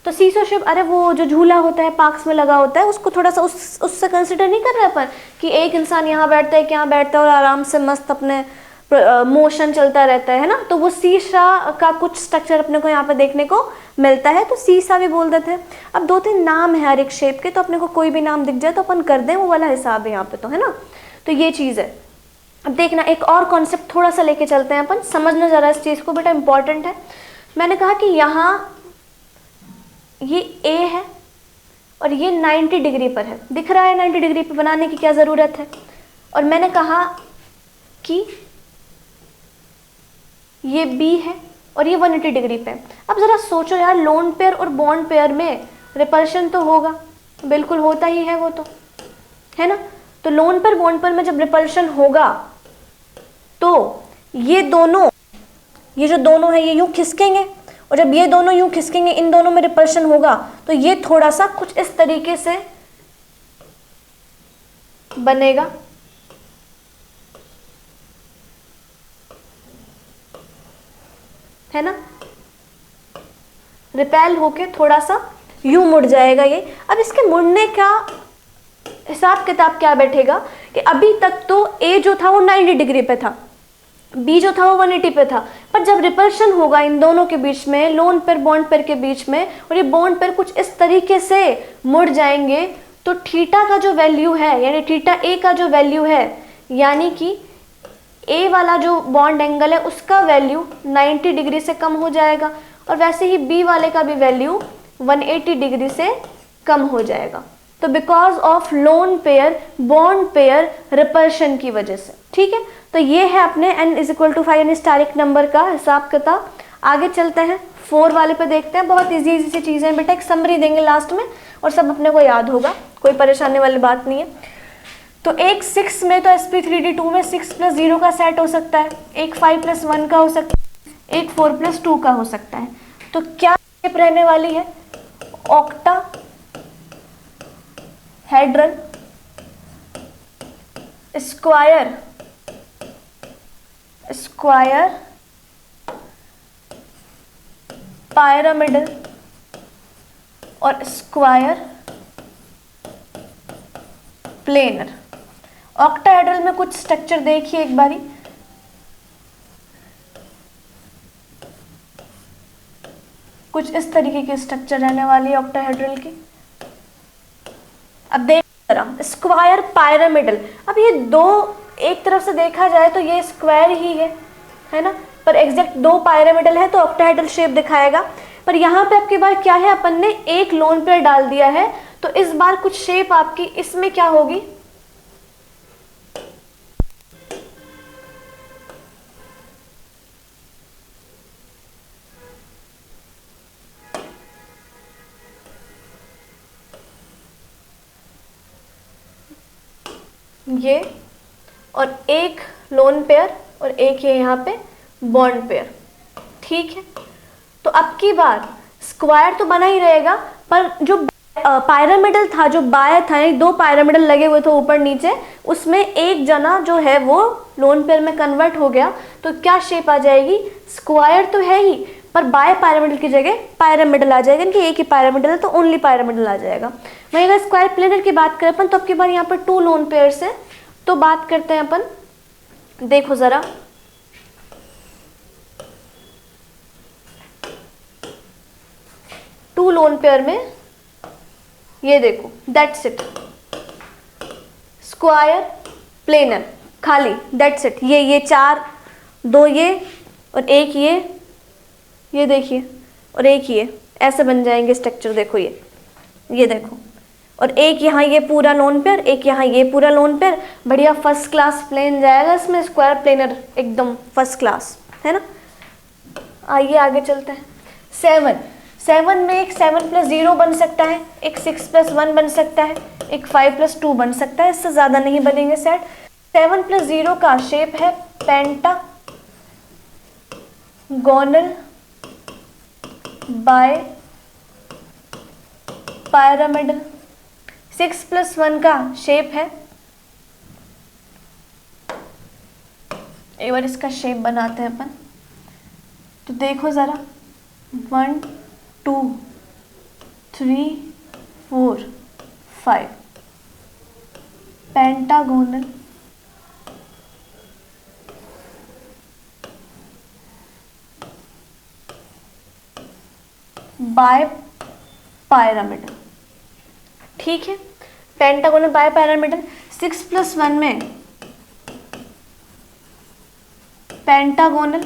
तो सीसो शेप, अरे वो जो झूला होता है पार्क्स में लगा होता है, उसको थोड़ा सा उससे कंसिडर नहीं कर रहे अपन कि एक इंसान यहाँ बैठता है, यहाँ बैठता है और आराम से मस्त अपने मोशन चलता रहता है ना, तो वो सीसा का कुछ स्ट्रक्चर अपने को यहाँ पे देखने को मिलता है, तो सीसा भी बोल देते हैं। अब 2-3 नाम है हर एक शेप के, तो अपने को कोई भी नाम दिख जाए तो अपन कर दें, वो वाला हिसाब है यहाँ पे, तो है ना। तो ये चीज़ है। अब देखना, एक और कॉन्सेप्ट थोड़ा सा लेके चलते हैं अपन, समझना जरा इस चीज़ को, बेटा इंपॉर्टेंट है। मैंने कहा कि यहाँ ये ए है और ये 90 डिग्री पर है, दिख रहा है 90 डिग्री पर, बनाने की क्या ज़रूरत है। और मैंने कहा कि ये बी है और ये 180 डिग्री पे। अब ज़रा सोचो यार, लोन पेयर और बॉन्ड पेयर में रिपल्शन तो होगा, बिल्कुल होता ही है वो, तो है ना। तो लोन पेयर बॉन्ड पेयर में जब रिपल्शन होगा तो ये दोनों, ये जो दोनों है ये यूं खिसकेंगे, और जब ये दोनों यूं खिसकेंगे, इन दोनों में रिपल्शन होगा, तो ये थोड़ा सा कुछ इस तरीके से बनेगा, है ना। रिपेल होके थोड़ा सा यूं मुड़ जाएगा ये। अब इसके मुड़ने का हिसाब किताब क्या बैठेगा कि अभी तक तो ए जो था वो 90 डिग्री पे था, बी जो था वो 180 पे था, पर जब रिपल्शन होगा इन दोनों के बीच में, लोन पेयर बॉन्ड पेयर के बीच में, और ये बॉन्ड पेयर कुछ इस तरीके से मुड़ जाएंगे, तो थीटा का जो वैल्यू है, यानी थीटा ए का जो वैल्यू है, यानी कि ए वाला जो बॉन्ड एंगल है उसका वैल्यू 90 डिग्री से कम हो जाएगा, और वैसे ही बी वाले का भी वैल्यू 180 डिग्री से कम हो जाएगा। तो because of loan pair bond pair repulsion की वजह से, ठीक है। तो ये है अपने n = 5 यानी स्टारिक नंबर का हिसाब किताब। आगे चलते हैं 4 वाले पे, देखते हैं। बहुत इजी सी चीज़ें हैं बेटा, एक समरी देंगे लास्ट में और सब अपने को याद होगा, कोई परेशानी वाली बात नहीं है। तो एक 6 में तो sp3d2 में 6 + 0 का सेट हो सकता है, एक 5 + 1 का हो सकता है, एक 4 + 2 का हो सकता है। तो क्या शेप रहने वाली है? ऑक्टा हेड्रल, स्क्वायर पायरामिडल और स्क्वायर प्लेनर। ऑक्टाहेड्रल में कुछ स्ट्रक्चर देखिए एक बारी, कुछ इस तरीके की स्ट्रक्चर रहने वाली है ऑक्टाहेड्रल की। अब देख रहा हूं स्क्वायर पिरामिडल, अब ये दो एक तरफ से देखा जाए तो ये स्क्वायर ही है ना, पर एग्जैक्ट 2 पिरामिडल है तो ऑक्टाहेड्रल शेप दिखाएगा। पर यहाँ पे आपकी बार क्या है, अपन ने एक लोन पेयर डाल दिया है, तो इस बार कुछ शेप आपकी इसमें क्या होगी, ये और एक लोन पेयर और एक ये यहाँ पे बॉन्ड पेयर, ठीक है। तो अब की बार स्क्वायर तो बना ही रहेगा, पर जो पायरामिडल था, जो बाय था, 2 पायरामिडल लगे हुए थे ऊपर नीचे, उसमें एक जना जो है वो लोन पेयर में कन्वर्ट हो गया, तो क्या शेप आ जाएगी, स्क्वायर तो है ही पर बाय पायरामिडल की जगह पायरामिडल आ जाएगा, कि एक ही पायरामिडल है तो ओनली पायरामिडल आ जाएगा। वहीं अगर स्क्वायर प्लेनर की बात करें अपन, तो अब की बार यहाँ पर 2 लोन पेयर्स है, तो बात करते हैं अपन, देखो जरा, टू लोन पेयर में ये देखो, दैट्स इट, स्क्वायर प्लेनर खाली, दैट्स इट। ये 4, 2 ये और एक ये देखिए, और एक ये, ऐसे बन जाएंगे स्ट्रक्चर। देखो ये देखो, और एक यहाँ ये पूरा लोन पेयर, एक यहाँ ये पूरा लोन पेयर, बढ़िया फर्स्ट क्लास प्लेन जाएगा इसमें, स्क्वायर प्लेनर एकदम फर्स्ट क्लास, है ना। आइए आगे चलते हैं। 7 में एक 7 + 0 बन सकता है, एक 6 + 1 बन सकता है, एक 5 + 2 बन सकता है, इससे ज़्यादा नहीं बनेंगे सेट। 7 + 0 का शेप है पेंटागोनल बाय पिरामिडल। 6 + 1 का शेप है, एक बार इसका शेप बनाते हैं अपन, तो देखो ज़रा, 1 2 2 3 4 5 पेंटागोनल बाय पायरामिडल। ठीक है, पेंटागोनल बाय पायरामिडल। 6+1 में पेंटागोनल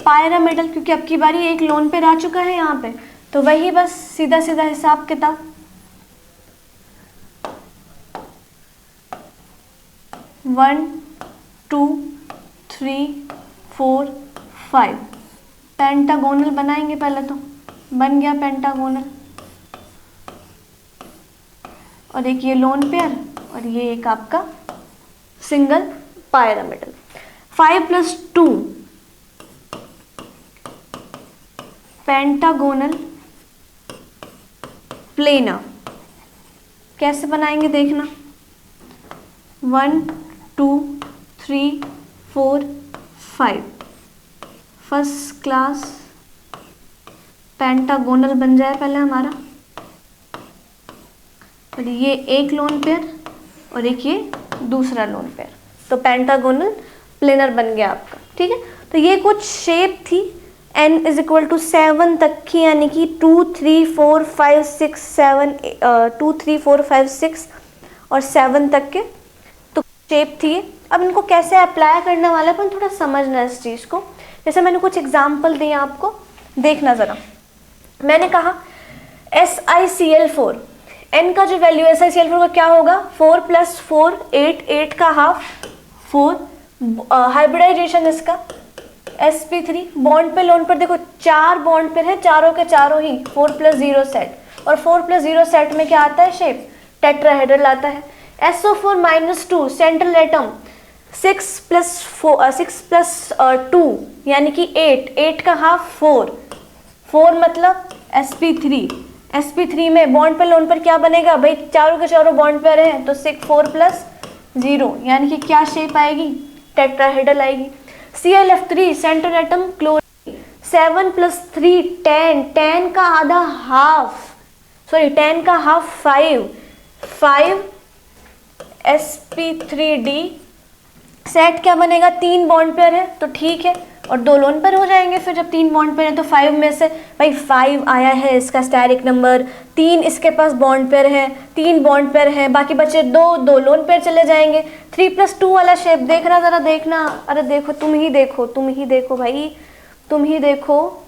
पायरामिडल, क्योंकि अब की बारी एक लोन पेयर आ चुका है यहाँ पे, तो वही बस सीधा सीधा हिसाब किताब। वन 2 3 4 5 पेंटागोनल बनाएंगे पहले तो। बन गया पेंटागोनल, और एक ये लोन पेयर और ये एक आपका सिंगल पायरामिडल। 5+2 pentagonal planar. कैसे बनाएंगे देखना। 1 2 3 4 5 फर्स्ट क्लास पेंटागोनल बन जाए पहले हमारा, और ये एक लोन पेयर और एक ये दूसरा लोन पेयर, तो पेंटागोनल प्लेनर बन गया आपका। ठीक है, तो ये कुछ शेप थी n = 7 तक की, यानी कि 2 3 4 5 6 7 2 3 4 5 6 और 7 तक के तो शेप थी। अब इनको कैसे अप्लाई करने वाला है अपन थोड़ा समझना है इस चीज़ को। जैसे मैंने कुछ एग्जाम्पल दिए आपको, देखना ज़रा। मैंने कहा SiCl4, n का जो वैल्यू SiCl4 का क्या होगा, 4 + 4 8, 8 का हाफ 4, हाइब्रिडाइजेशन इसका sp3। बॉन्ड पे लोन पर देखो 4 बॉन्ड पे है, चारों के चारों ही 4+0 सेट, और 4+0 सेट में क्या आता है शेप, टेट्राहेड्रल आता है। SO4-2 सेंट्रल एटम 6+2 यानी कि 8, 8 का हाफ 4, 4 मतलब sp3। sp3 में बॉन्ड पे लोन पर क्या बनेगा भाई, चारों के चारों बॉन्ड पे रहे हैं तो 4+0 यानी कि क्या शेप आएगी, टेट्राहेड्रल आएगी। ClF3 सेंट्रल एटम क्लोरीन 7+3 10, 10 का आधा हाफ, सॉरी 10 का हाफ 5, 5 sp3d सेट क्या बनेगा, 3 बॉन्ड पेयर है तो ठीक है, और 2 लोन पेयर हो जाएंगे फिर जब 3 बॉन्ड पेयर है तो 5 में से भाई 5 आया है इसका स्टेरिक नंबर, 3 इसके पास बॉन्ड पेयर है, 3 बॉन्ड पेयर है, बाकी बचे 2 लोन पेयर चले जाएंगे। 3+2 वाला शेप देखना ज़रा, देखना, अरे देखो तुम ही देखो भाई, तुम ही देखो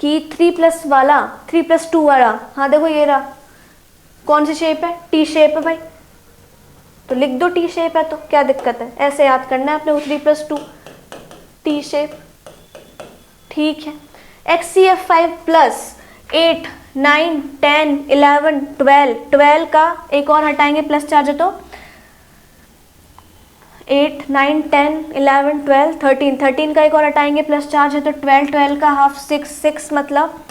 कि 3+2 वाला, हाँ देखो ये रहा, कौन सी शेप है, टी शेप है भाई, तो लिख दो टी शेप है, तो क्या दिक्कत है, ऐसे याद करना है अपने को 3+2 टी शेप। ठीक है, HCF5 +8 9 10 11 12, 12 का एक और हटाएंगे प्लस चार्ज है तो 8 9 10 11 12 13, 13 का एक और हटाएंगे प्लस चार्ज है तो 12, 12 का हाफ 6, 6 मतलब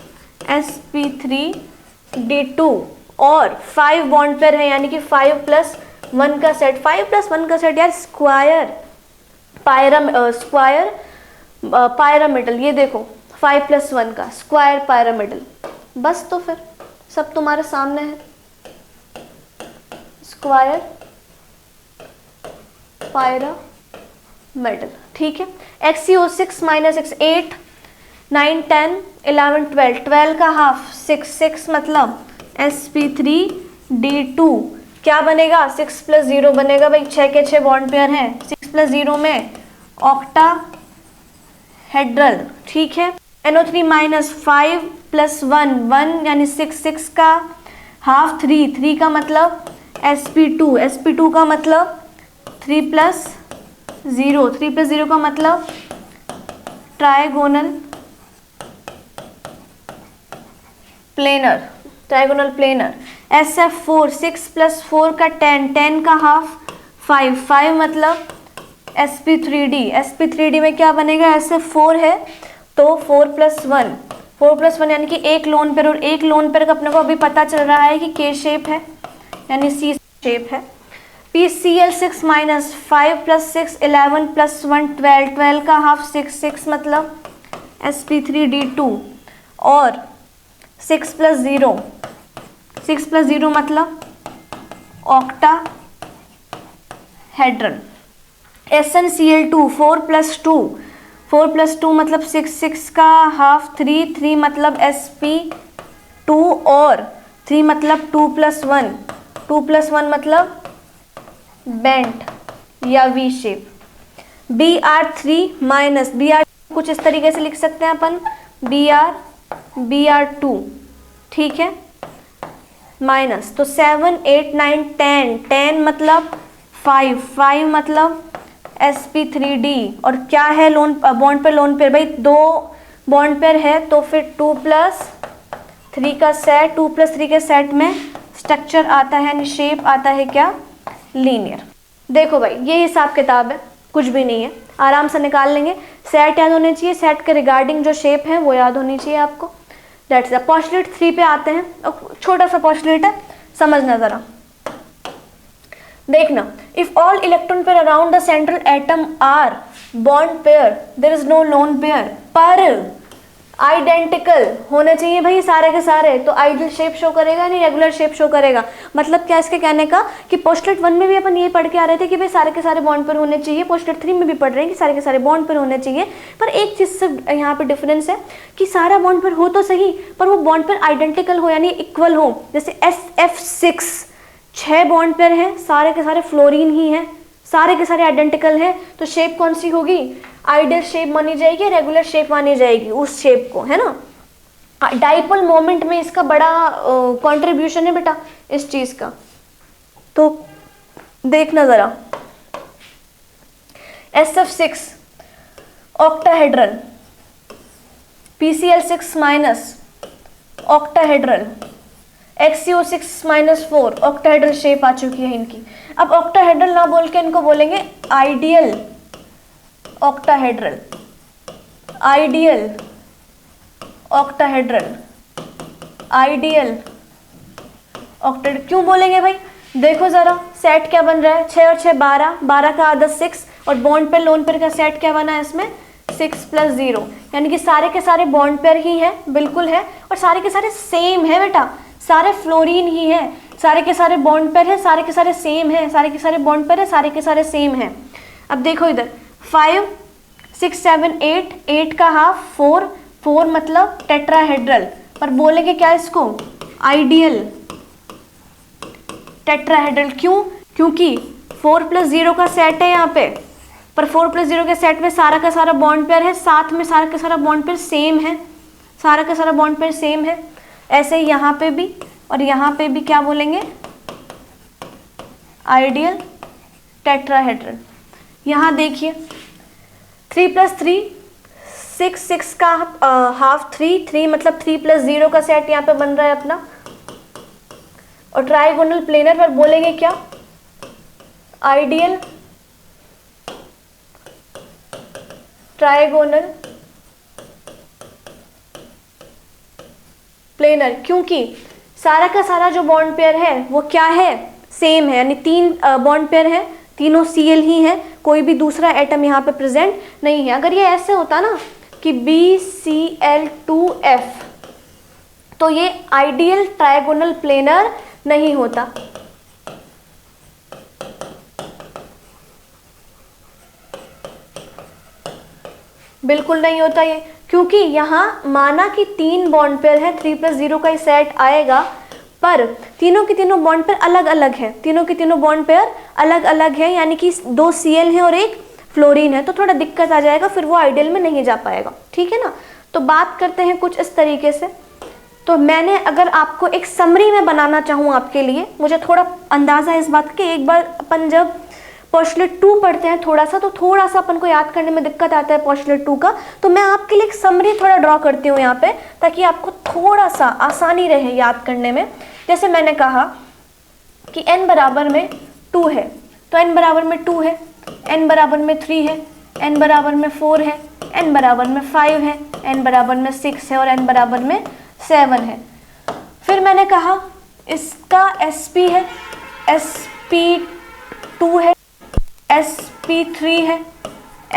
sp3d2, और 5 बॉन्ड पेयर है यानी कि 5+1 का सेट, 5+1 का सेट यार, स्क्वायर पायरामिडल, ये देखो 5+1 का स्क्वायर पायरामिडल, बस तो फिर सब तुम्हारे सामने है, स्क्वायर पायरामिडल। ठीक है, XeO6 -6 8 9 10 11 12, 12 का हाफ 6, 6 मतलब sp3d2 क्या बनेगा, 6+0 बनेगा भाई, 6 के 6 बॉन्ड पेयर हैं, 6+0 में ऑक्टाहेड्रल। ठीक है, NO3 -5 +1 1 यानी 6, 6 का हाफ 3, 3 का मतलब sp2, sp2 का मतलब 3+0, 3+0 का मतलब ट्राइगोनल प्लेनर। SF4 6+4 का 10, 10 का हाफ 5, 5 मतलब sp3d में क्या बनेगा, SF4 है तो 4+1 यानी कि एक लोन पेयर, और एक लोन पेयर का अपने को अभी पता चल रहा है कि K शेप है यानी C शेप है। PCl6 -5 + 6 11 + 1 12, 12 का हाफ 6, 6 मतलब sp3d2 और 6 + 0, 6 + 0 मतलब ऑक्टाहेड्रल। SnCl2 4 + 2, 4 + 2 मतलब 6, 6 का हाफ 3, 3 मतलब sp2 और 3 मतलब 2 + 1, 2 + 1 मतलब बेंट या V shape. Br3 minus Br कुछ इस तरीके से लिख सकते हैं अपन, Br2, ठीक है, माइनस तो 7 8 9 10, 10 मतलब 5, 5 मतलब sp3d और क्या है loan bond pair, lone pair भाई दो बॉन्ड पेयर है तो फिर 2 + 3 का सेट, 2 + 3 के सेट में स्ट्रक्चर आता है यानी शेप आता है क्या, लीनियर। देखो भाई ये हिसाब किताब है, कुछ भी नहीं है, आराम से निकाल लेंगे। सेट याद होने चाहिए, सेट के रिगार्डिंग जो शेप है वो याद होनी चाहिए आपको। That's it. पोस्टुलेट 3 पे आते हैं, छोटा सा पोस्टुलेट है, समझना जरा, देखना। If all electron pair around the central atom are bond pair there is no lone pair, पर आइडेंटिकल होने चाहिए भाई सारे के सारे, तो आइडियल शेप शो करेगा नहीं रेगुलर शेप शो करेगा। मतलब क्या इसके कहने का कि पोस्टुलेट 1 में भी अपन ये पढ़ के आ रहे थे कि भाई सारे के सारे बॉन्ड पेयर होने चाहिए, पोस्टुलेट 3 में भी पढ़ रहे हैं कि सारे के सारे बॉन्ड पेयर होने चाहिए, पर एक चीज से यहाँ पे डिफरेंस है कि सारा बॉन्ड पेयर हो तो सही पर वो बॉन्ड पेयर आइडेंटिकल हो यानी इक्वल हो। जैसे SF6 6 बॉन्ड पेयर हैं, सारे के सारे फ्लोरीन ही हैं, सारे के सारे आइडेंटिकल हैं, तो शेप कौन सी होगी, आइडियल शेप मानी जाएगी, रेगुलर शेप मानी जाएगी उस शेप को, है ना। डाइपोल मोमेंट में इसका बड़ा कंट्रीब्यूशन है बेटा इस चीज का, तो देखना जरा। SF6 octahedral, PCl6 minus octahedral, XCO6 - 4 octahedral shape आ चुकी है इनकी। अब ऑक्टाहेड्रल ना बोल के इनको बोलेंगे ideal octahedral, ideal octahedral, ideal octahedral. क्यों बोलेंगे भाई, देखो जरा सेट क्या बन रहा है, 6 और 6 12, 12 का आधा 6 और बॉन्ड पेयर लोन पेयर का सेट क्या बना है इसमें 6 + 0, यानी कि सारे के सारे बॉन्ड पेयर ही है, बिल्कुल है, और सारे के सारे सेम है बेटा, सारे फ्लोरीन ही है, सारे के सारे बॉन्ड पेयर है, सारे के सारे सेम है, सारे के सारे बॉन्ड पेयर है, सारे के सारे सेम है। अब देखो इधर 5 6 7 8, 8 का हाफ 4, 4 मतलब टेट्राहेड्रल, पर बोलेंगे क्या इसको आइडियल टेट्राहेड्रल। क्यों, क्योंकि 4 + 0 का सेट है यहाँ पे, पर 4 + 0 के सेट में सारा का सारा बॉन्ड पेयर है, साथ में सारा का सारा बॉन्ड पेयर सेम है, सारा का सारा बॉन्ड पेयर सेम है। ऐसे ही यहाँ पे भी और यहाँ पे भी क्या बोलेंगे आइडियल टेट्राहेड्रल। यहाँ देखिए 3 + 3 6, 6 का हाफ 3, 3 मतलब 3 + 0 का सेट यहाँ पे बन रहा है अपना, और ट्राइगोनल प्लेनर पर बोलेंगे क्या आइडियल ट्राइगोनल प्लेनर, क्योंकि सारा का सारा जो बॉन्ड पेयर है वो क्या है सेम है, यानी 3 बॉन्ड पेयर है, तीनों Cl ही है, कोई भी दूसरा एटम यहाँ पे प्रेजेंट नहीं है। अगर ये ऐसे होता ना कि BCl2F तो ये आइडियल ट्राइगोनल प्लेनर नहीं होता। बिल्कुल नहीं होता ये, क्योंकि यहाँ माना कि 3 बॉन्ड पेयर है, 3 + 0 का ही सेट आएगा, पर तीनों के तीनों बॉन्ड पेयर अलग अलग है, तीनों के तीनों बॉन्ड पेयर अलग अलग है, यानी कि 2 Cl है और 1 फ्लोरीन है, तो थोड़ा दिक्कत आ जाएगा, फिर वो आइडियल में नहीं जा पाएगा, ठीक है ना। तो बात करते हैं कुछ इस तरीके से। तो मैंने अगर आपको एक समरी में बनाना चाहूँ आपके लिए, मुझे थोड़ा अंदाज़ा है इस बात कि एक बार अपन जब पोस्टुलेट 2 पढ़ते हैं थोड़ा सा, तो थोड़ा सा अपन को याद करने में दिक्कत आता है पोस्टुलेट 2 का, तो मैं आपके लिए एक समरी थोड़ा ड्रॉ करती हूँ यहाँ पे, ताकि आपको थोड़ा सा आसानी रहे याद करने में। जैसे मैंने कहा कि n बराबर में 2 है, तो n बराबर में 2 है, n बराबर में 3 है, n बराबर में 4 है, n बराबर में 5 है, n बराबर में 6 है और n बराबर में 7 है। फिर मैंने कहा इसका sp है, sp2 है, sp3 है,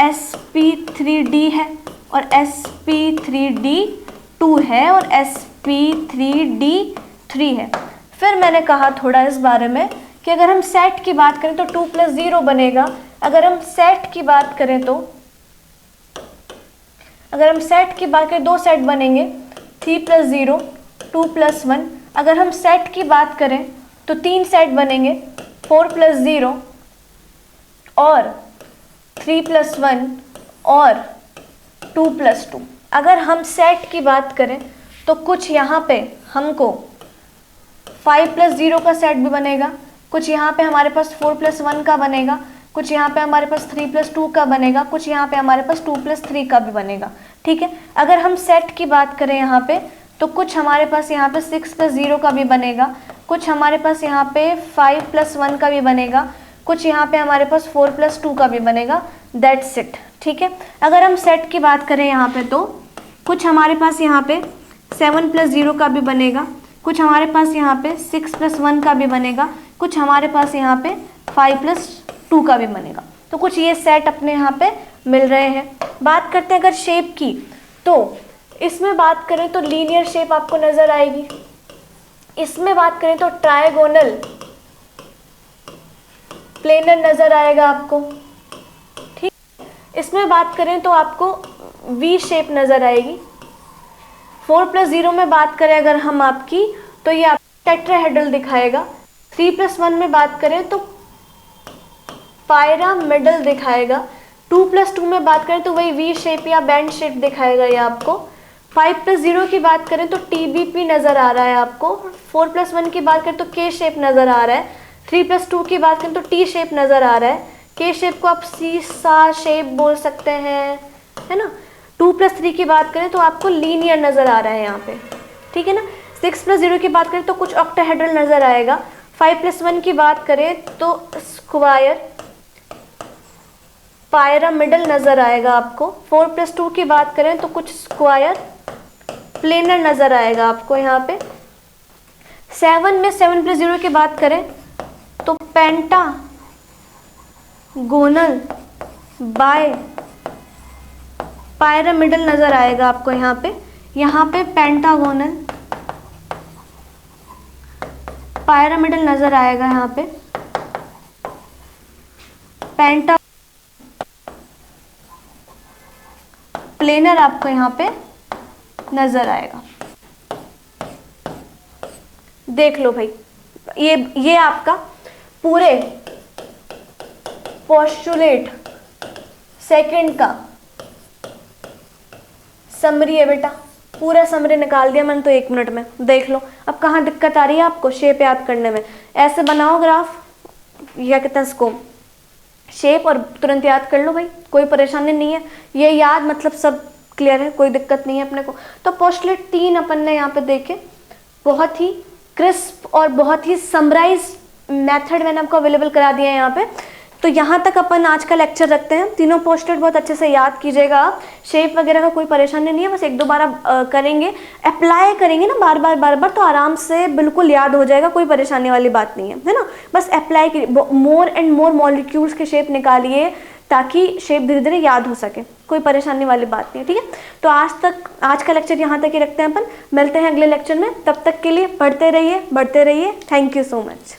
sp3d है और sp3d2 है और sp3d3 है। फिर मैंने कहा थोड़ा इस बारे में कि अगर हम सेट की बात करें तो 2 + 0 बनेगा। अगर हम सेट की बात करें तो दो सेट बनेंगे, 3 + 0 2 + 1। अगर हम सेट की बात करें तो 3 सेट बनेंगे, 4 + 0 और 3 + 1 और 2 + 2। अगर हम सेट की बात करें तो कुछ यहाँ पे हमको 5 + 0 का सेट भी बनेगा, कुछ यहाँ पे हमारे पास 4 + 1 का बनेगा, कुछ यहाँ पे हमारे पास 3 + 2 का बनेगा, कुछ यहाँ पे हमारे पास 2 + 3 का भी बनेगा। ठीक है, अगर हम सेट की बात करें यहाँ पे तो कुछ हमारे पास यहाँ पे 6 + 0 का भी बनेगा, कुछ हमारे पास यहाँ पे 5 + 1 का भी बनेगा, कुछ यहाँ पे हमारे पास 4 + 2 का भी बनेगा। That's it. ठीक है, अगर हम सेट की बात करें यहाँ पे तो कुछ हमारे पास यहाँ पे 7 + 0 का भी बनेगा, कुछ हमारे पास यहाँ पे 6 + 1 का भी बनेगा, कुछ हमारे पास यहाँ पे 5 + 2 का भी बनेगा। तो कुछ ये सेट अपने यहाँ पे मिल रहे हैं। बात करते हैं अगर शेप की, तो इसमें बात करें तो लीनियर शेप आपको नजर आएगी, इसमें बात करें तो ट्रायगोनल प्लेनर नजर आएगा आपको। ठीक, इसमें बात करें तो आपको वी शेप नजर आएगी। 4 + 0 में बात करें अगर हम आपकी तो ये आपको टेट्राहेड्रल दिखाएगा। 3 + 1 में बात करें तो पायरामिडल दिखाएगा। 2 + 2 में बात करें तो वही वी शेप या बैंड शेप दिखाएगा ये आपको। 5 + 0 की बात करें तो TBP नज़र आ रहा है आपको। 4 + 1 की बात करें तो K शेप नज़र आ रहा है। 3 + 2 की बात करें तो T शेप नज़र आ रहा है। K शेप को आप सीसा शेप बोल सकते हैं, है ना। 2 + 3 की बात करें तो आपको लीनियर नज़र आ रहा है यहाँ पे, ठीक है ना। 6 + 0 की बात करें तो कुछ ऑक्टाहेड्रल नज़र आएगा। 5 + 1 की बात करें तो स्क्वायर पायरामिडल नज़र आएगा आपको। 4 + 2 की बात करें तो कुछ स्क्वायर प्लेनर नज़र आएगा आपको यहाँ पे। 7 में 7 + 0 की बात करें तो पेंटागोनल बाय पायरामिडल नज़र आएगा आपको यहाँ पे। यहाँ पे पेंटागोनल पायरामिडल नज़र आएगा यहाँ पे। पेंटा प्लेनर आपको यहाँ पे नज़र आएगा। देख लो भाई, ये आपका पूरे पोस्टुलेट सेकंड का समरी है बेटा। पूरा समरी निकाल दिया मैंने तो 1 मिनट में। देख लो अब कहाँ दिक्कत आ रही है आपको शेप याद करने में। ऐसे बनाओ ग्राफ, या कहते हैं इसको शेप, और तुरंत याद कर लो भाई, कोई परेशानी नहीं है। ये याद मतलब सब क्लियर है, कोई दिक्कत नहीं है अपने को। तो पोस्टुलेट 3 अपन ने यहाँ पे देखे, बहुत ही क्रिस्प और बहुत ही समराइज मेथड मैंने आपको अवेलेबल करा दिया है यहाँ पे। तो यहाँ तक अपन आज का लेक्चर रखते हैं। तीनों पोस्टुलेट बहुत अच्छे से याद कीजिएगा आप। शेप वगैरह का कोई परेशानी नहीं है, बस 1-2 बार करेंगे, अप्लाई करेंगे ना बार बार तो आराम से बिल्कुल याद हो जाएगा। कोई परेशानी वाली बात नहीं है ना। बस अप्लाई कीजिए, मोर एंड मोर मॉलिक्यूल्स के शेप निकालिए ताकि शेप धीरे धीरे याद हो सके। कोई परेशानी वाली बात नहीं है, ठीक है। तो आज का लेक्चर यहाँ तक ही रखते हैं अपन। मिलते हैं अगले लेक्चर में, तब तक के लिए पढ़ते रहिए, बढ़ते रहिए। Thank you so much.